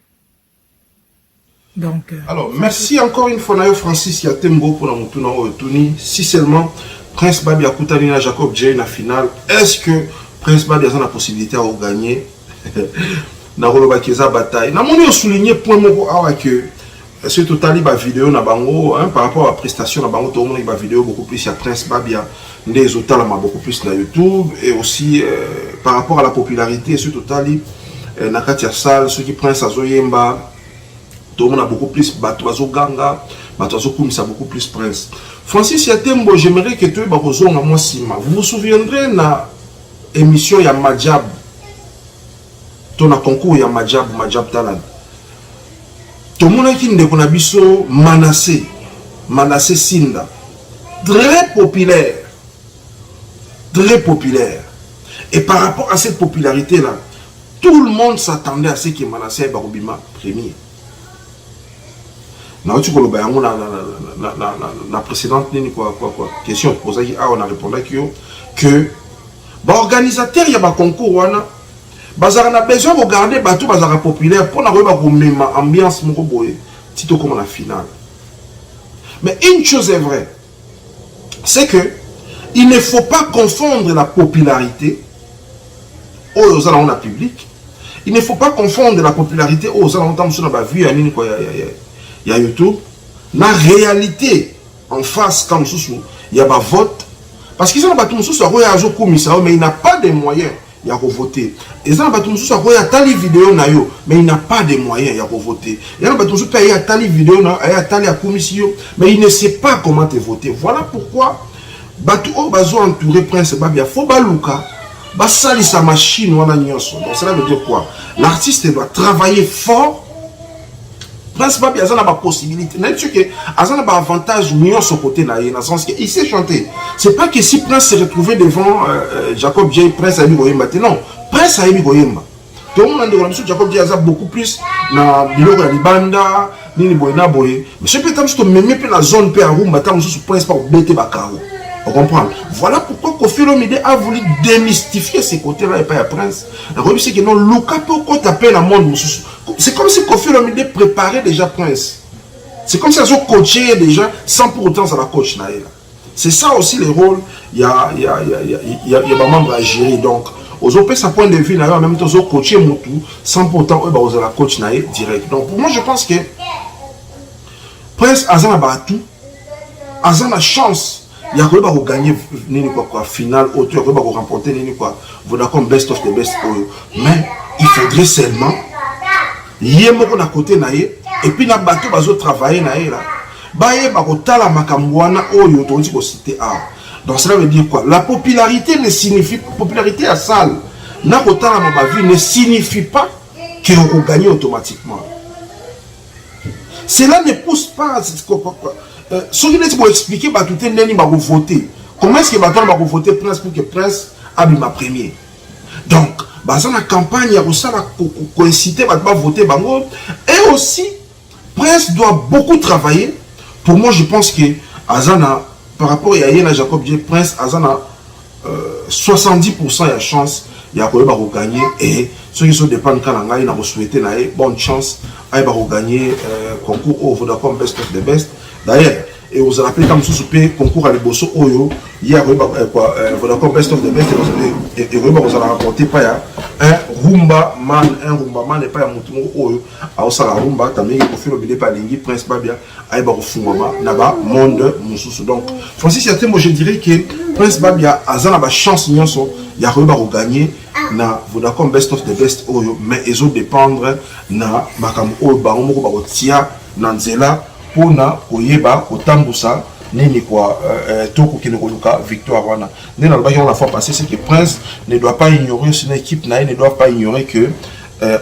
Donc alors merci encore une fois Nayo Francis Yatembo pour la mutuna otuni si seulement prince babia kutani na Jacob J na finale est-ce que prince babia a la possibilité à gagner na roloba keza bataille na moni souligner point moko awa que ce total ba vidéo na bango hein, par rapport à la prestation na bango tout le monde ba vidéo beaucoup plus à prince babia des hôtels beaucoup plus sur YouTube et aussi par rapport à la popularité ce total na katia salle ceux qui prince azoyemba tout le monde a beaucoup plus batoazo ganga batoazo kumisa beaucoup plus prince Francis Yatembo j'aimerais que tu bakozo na moi sima vous vous souviendrez na émission ya Majab ton na concours ya Majab Talent tout le monde qui ndeko na biso Manassé Sinda très populaire et par rapport à cette popularité là tout le monde s'attendait à ce que Manassé Barobima premier na tu koloba yango na précédente nini quoi question posée on a répondu que organisateur ya ba concours wana bazara na besoin de regarder bateau bazara populaire pour na koyeba ko mema ambiance moko boye tito comme la finale mais une chose est vraie c'est que il ne faut pas confondre la popularité aux alentours du public. Il ne faut pas confondre la popularité aux alentours de la vie il y a YouTube. La réalité en face quand il y a un vote parce qu'ils ont battu mais il n'a pas de moyens il y a voter. Ils ont battu il y a tali vidéo mais il n'a pas de moyens il y a voter. Il y a battu il y a tali vidéo il y a tali commission mais il ne sait pas comment te voter. Voilà pourquoi Batu o bazo entouré prince babia faut baluka basali sa machine wana nyonso. Donc cela veut dire quoi? L'artiste doit travailler fort. Prince babia a la possibilité. N'est-ce que azana ba avantage nyonso côté na ye dans le sens que il sait chanter. C'est pas que si prince se retrouvait devant Jacob J prince Abi Goyemba non, prince Abi Goyemba. Tout le monde a dit que Jacob J a beaucoup plus na biloko ya libanda nini boye na boye. Mais je peux t'amener même pe na zone pe arumba tant sous prince pas bêter bakaro. On comprend. Voilà pourquoi Kofi Olomide a voulu démystifier ces côtés-là et pas à Prince. C'est que non, Luka peut taper la monde. C'est comme si Kofi Olomide préparait déjà Prince. C'est comme si ils ont coaché déjà sans pour autant ça la coach naïla. C'est ça aussi le rôle. Il y a des membres à gérer. Donc, aux opés sa point de vue naïla, en même temps, ils ont coaché Moutou sans pour autant ils ont la coach naïla direct. Donc, pour moi, je pense que Prince a un batou, a une chance. Il y a quoi gagner quoi finale autre quoi remporter quoi Vodacom best of the best mais il faudrait seulement yemoko na côté naie et puis na bateau bazo travailler naie là baye bakotala makambwana oyo tondi ko citer a donc cela veut dire quoi la popularité ne signifie popularité à salle na kotala ma vie ne signifie pas que on gagne automatiquement cela ne pousse pas ce qui est pour expliquer bah tout est nani va voter comment est-ce que maintenant va voter Prince pour que Prince abima premier donc bah ça la campagne il y a aussi la coïnciter va voter bango et aussi Prince doit beaucoup travailler pour moi je pense que Azana par rapport à Yena Jacob J Prince Azana 70% il y a chance il y a quoi va gagner et ceux qui sont dépendent quand on a souhaité bonne chance à gagner concours au Vodacom best of the best. D'ailleurs, et vous avez appelé comme sous concours à l'Ebosso Oyo, il y a Vodacom Best of the Best, et vous allez rapporter pas un rumba man n'est pas un mouton oyo a osala rumba tamé ko filo bile pa lingi Prince Babia aiba ko fungama na ba monde mususu. Donc Francis Yatembo, je dirais que Prince Babia azana ba chance nyonso ya ko ba ko gagner na Vodacom Best of the Best oyo, mais ezo dépendre na makam oyo ba moko ba ko tia na nzela pona koyeba kotambusa nini kwa toko qui ne koluka victoire wana. Né dans le bail on la fois passé, c'est que Prince ne doit pas ignorer, son équipe ne doit pas ignorer que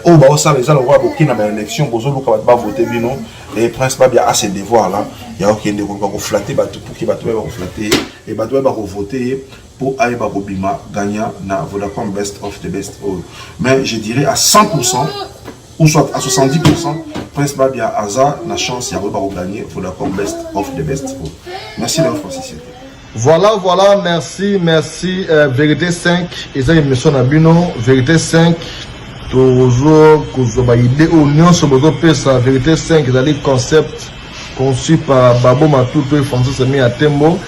au bas ça les gens le roi beaucoup dans l'élection bozo luka ba voter bino et Prince Babia a ses devoirs là. Il y a aucun de ko flatter ba pour qui ba to ba flatter et ba to ba voter pour aller ba bima gagnant na Vodacom Best of the Best. Mais je dirais à 100% ou soit à 70%, Prince Babia Aza na chance ya ba gagner Vodacom Best of the Best. Merci de Francis. Voilà, merci, Vérité 5, et ça, il me sonne à Bino, Vérité 5, toujours, que idée au Nyon sur Pesa, Vérité 5, c'est concept conçu par Babo Matuto et Francis Semi Yatembo.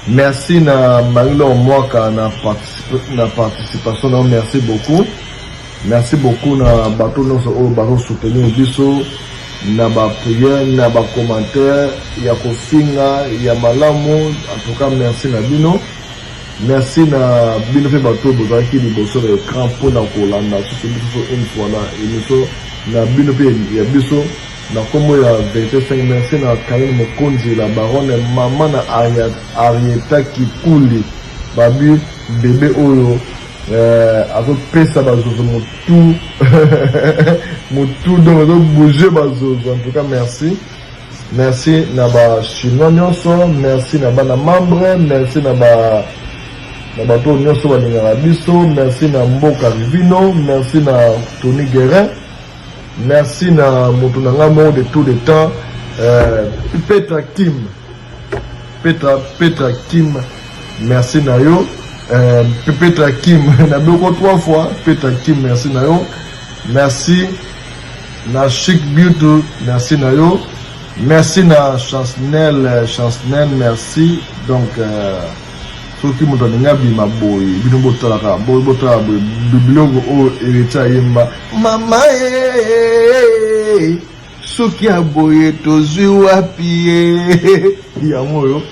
Merci na Marilo Mwaka na participation, non, merci beaucoup na bateau non au bateau soutenir biso. Na ba prière, na ba commentaire, ya kofinga, ya malamu, en tout cas merci na bino. Merci na bino fait bateau bozaki liboso de écran pour na kolanda tout ce biso une fois na émission na bino pe ya biso na komo ya Vérité 5. Merci na Karine Mokonzi la baronne maman na Arieta Kikuli babi bébé oyo avec pesa bazozo mutu donc bouger bazozo. En tout cas merci na ba chinois nyonso, merci na bana membre, merci na bato nyonso balingaka biso, merci na Mboka Rivino, merci na Tony Guérin, merci na moto na nga moko de tout le temps Petra Kim, merci na yo. Petra Kim, na beaucoup 3 fois. Petra Kim, merci na yo. Merci na Chic Beauty, merci na yo. Merci na Chancel, merci. Donc, ceux qui m'ont donné ma boy, bino botalaka, botala boy, bibliogo o erita yemba. Mama ceux qui a boyé tozu wapi yamoyo.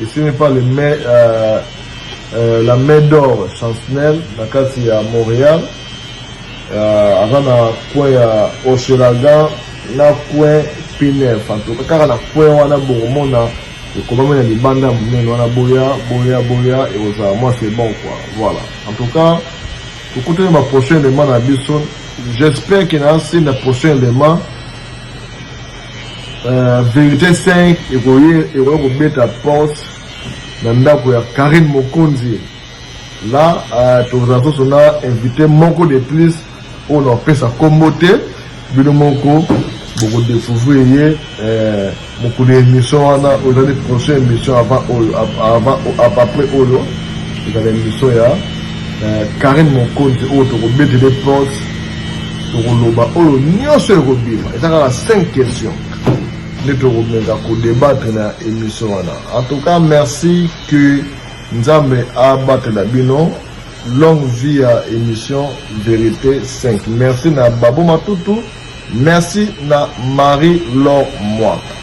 Et ce n'est pas le mais la main d'or Chancel na kati ya Montréal avant na coin ya Hochelaga na coin Pinef en tout cas na coin wana bomona et comment na libanda munene wana boya et aux moi c'est bon quoi. Voilà, en tout cas pour continuer ma prochaine élément na biso, j'espère qu'il y a aussi la prochaine élément Vérité 5 et vous mettre à poste na ndako ya Karine Mokonzi. Là on a invité moko de plus on a fait sa comboté bino moko beaucoup de fouvriers beaucoup d'émissions wana aujourd'hui prochaine émission avant après olo vous avez émission ya Karine Mokonzi auto mettre des postes pour loba olo nyonso ekobima ezaka 5 questions. Nous débattre dans l'émission. En tout cas, merci que nous avons abattu la bino. Longue vie à émission Vérité 5. Merci na Babo Matutu. Merci na Marie-Laure Mwaka.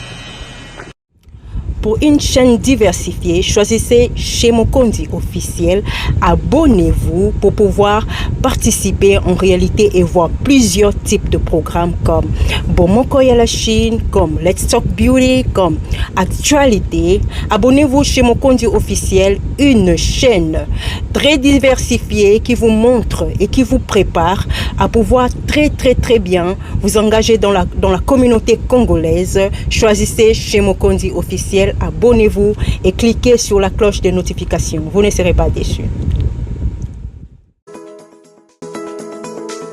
Pour une chaîne diversifiée, choisissez chez Mokondi officiel. Abonnez-vous pour pouvoir participer en réalité et voir plusieurs types de programmes comme Bomoko à la Chine, comme Let's Talk Beauty, comme Actualité. Abonnez-vous chez Mokondi officiel, une chaîne très diversifiée qui vous montre et qui vous prépare à pouvoir très bien vous engager dans la communauté congolaise. Choisissez chez Mokondi officiel. Abonnez-vous et cliquez sur la cloche de notification. Vous ne serez pas déçus.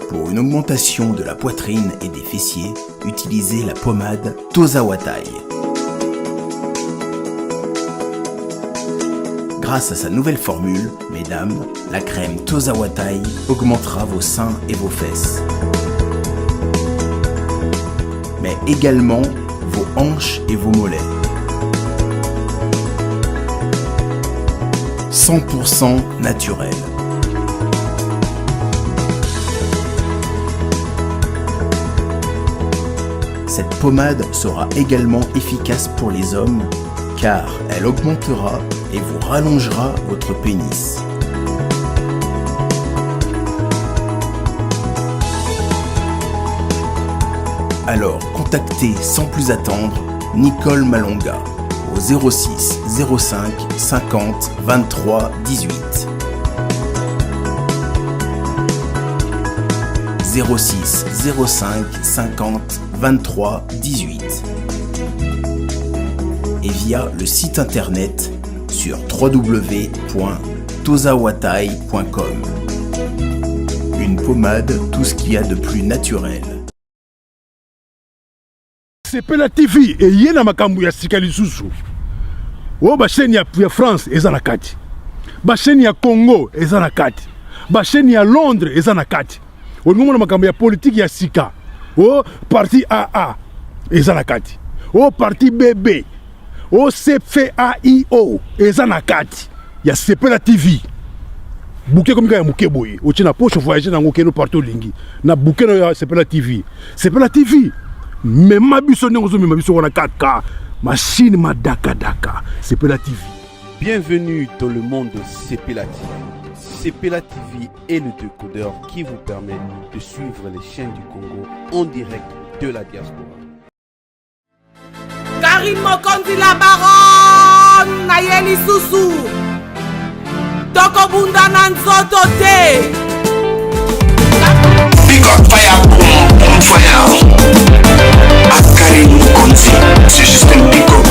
Pour une augmentation de la poitrine et des fessiers, utilisez la pommade Tozawatai. Grâce à sa nouvelle formule, mesdames, la crème Tozawatai augmentera vos seins et vos fesses, mais également vos hanches et vos mollets. 100% naturel. Cette pommade sera également efficace pour les hommes car elle augmentera et vous rallongera votre pénis. Alors contactez sans plus attendre Nicole Malonga au 06 05 50 23 18. 06 05 50 23 18 et via le site internet sur www.tozawatai.com. Une pommade, tout ce qu'il y a de plus naturel. Sepela TV eye na makambo ya sika lisusu. O ba chaîne ya France eza na kati. Ba chaîne ya Congo eza na kati. Ba chaîne ya Londres eza na kati. O ngomona makambo ya politique ya sika. O parti AA eza na kati. O parti BB. O CFAIO eza na kati. Ya Sepela TV. Bouquet comme ya muke boye. O tina poche voyager na ngokeno partout lingi. Na bouquet na Sepela TV. Sepela TV. Mais ma biso n'ozo mais ma biso on a 4K machine ma daka Sepela TV. Bienvenue dans le monde de Sepela TV. Sepela TV est le décodeur qui vous permet de suivre les chaînes du Congo en direct de la diaspora. Karim Mokonzi la baronne Nayeli Susu Toko Bunda Nanzoto te. Big up fire, boom, fire. Akari Mukonzi, c'est juste un big up.